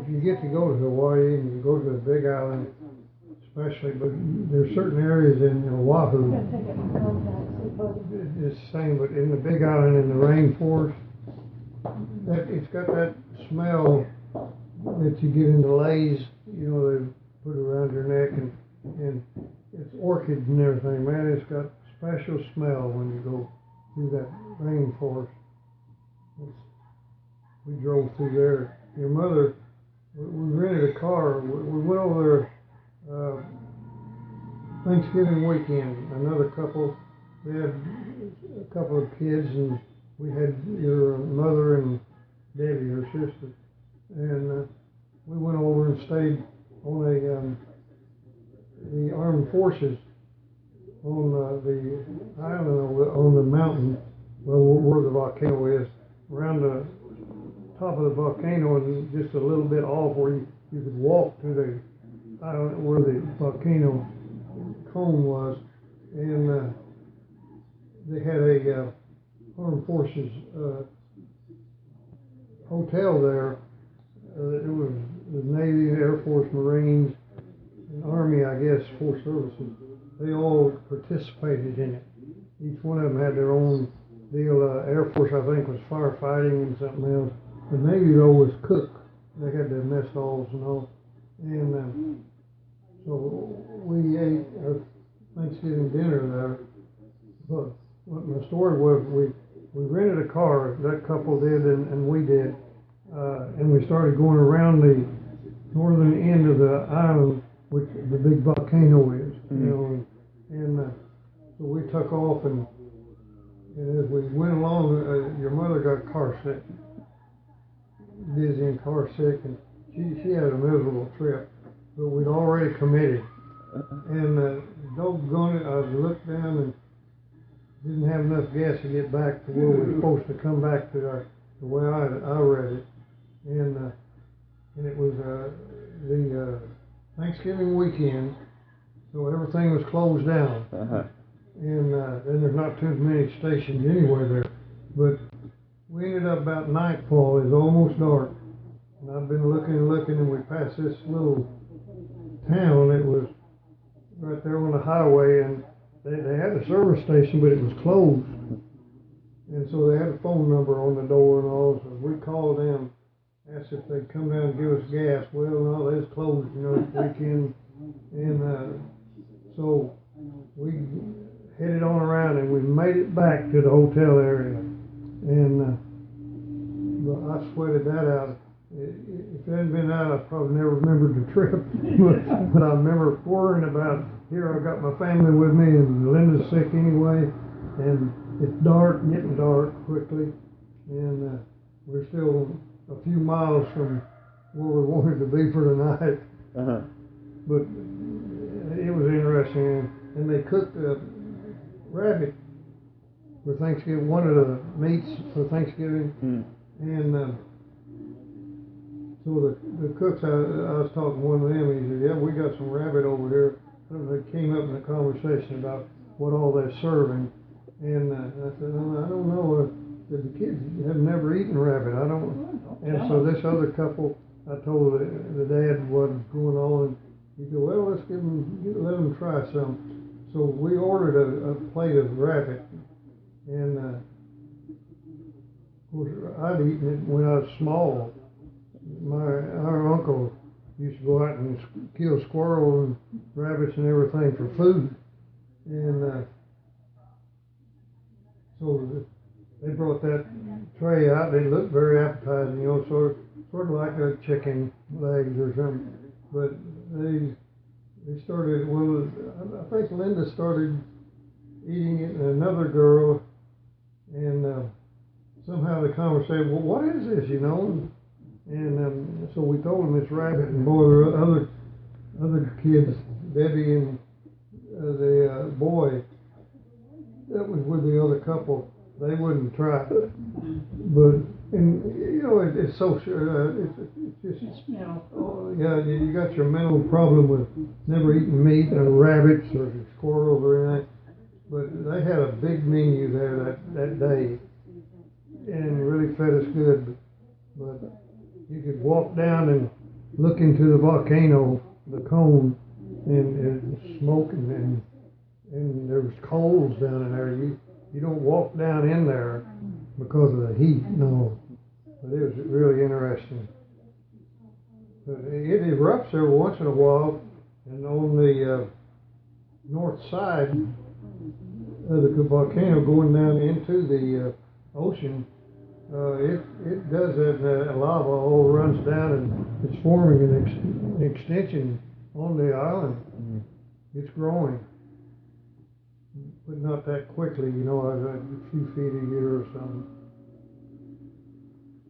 if you get to go to Hawaii and you go to the Big Island, especially, but there's certain areas in Oahu, it's the same, but in the Big Island, in the rainforest, it's got that smell that you get in the leis, you know, they put around your neck, and it's orchids and everything, man. It's got special smell when you go through that rainforest. We drove through there. Your mother, we rented a car. We went over there Thanksgiving weekend. Another couple, they had a couple of kids, and we had your mother and Debbie, her sister, and we went over and stayed on the armed forces on the island on the mountain, where the volcano is, around the top of the volcano, and just a little bit off where you could walk to the island where the volcano cone was, and they had a armed forces hotel there. It was the Navy, Air Force, Marines, and Army, I guess, Force Services. They all participated in it. Each one of them had their own deal. Air Force, I think, was firefighting and something else. The Navy, though, was cook. They had their mess halls and all. And so we ate our Thanksgiving dinner there. But what my story was, we rented a car, that couple did, and we did. And we started going around the northern end of the island, which the big volcano is, you know, and so we took off, and as we went along, your mother got car sick, dizzy and car sick, and she had a miserable trip, but we'd already committed, and doggone it, I looked down and didn't have enough gas to get back to where we were supposed to come back to the way I read it, and it was the Thanksgiving weekend, so everything was closed down, and there's not too many stations anywhere there, but we ended up about nightfall. It was almost dark, and I've been looking and looking, and we passed this little town. It was right there on the highway, and they had a service station, but it was closed, and so they had a phone number on the door and all, so we called them, asked if they'd come down and give us gas. Well, no, they was closed, you know, this weekend, and so we headed on around, and we made it back to the hotel area, and I sweated that out. If it hadn't been that, I probably never remembered the trip, but I remember worrying about, here I got my family with me, and Linda's sick anyway, and it's dark, getting dark quickly, and we're still a few miles from where we wanted to be for the night. But it was interesting, and they cooked rabbit for Thanksgiving, one of the meats for Thanksgiving, and so the cooks, I was talking to one of them, he said, yeah, we got some rabbit over here. They came up in a conversation about what all they're serving, and I said, I don't know, the kids have never eaten rabbit, I don't, and so this other couple, I told the dad what was going on, and he said, well, let's let them try some. So we ordered a plate of rabbit, and of course I'd eaten it when I was small. Our uncle used to go out and kill squirrels and rabbits and everything for food, and so they brought that tray out. They looked very appetizing, you know, sort of like a chicken legs or something. But they started. Well, I think Linda started eating it, and another girl, and somehow the conversation. Well, what is this? You know. And so we told them it's rabbit, and boy, there were other kids, Debbie and the boy that was with the other couple, they wouldn't try it. But, and you know, it's so, it's just, yeah, you got your mental problem with never eating meat or rabbits or squirrels or anything. But they had a big menu there that day, and really fed us good. But you could walk down and look into the volcano, the cone, and it's smoking, and there's coals down in there. You don't walk down in there because of the heat, no. But it was really interesting. But it erupts every once in a while, and on the north side of the volcano going down into the ocean, it does that lava all runs down and it's forming an extension on the island. It's growing, but not that quickly, a few feet a year or something.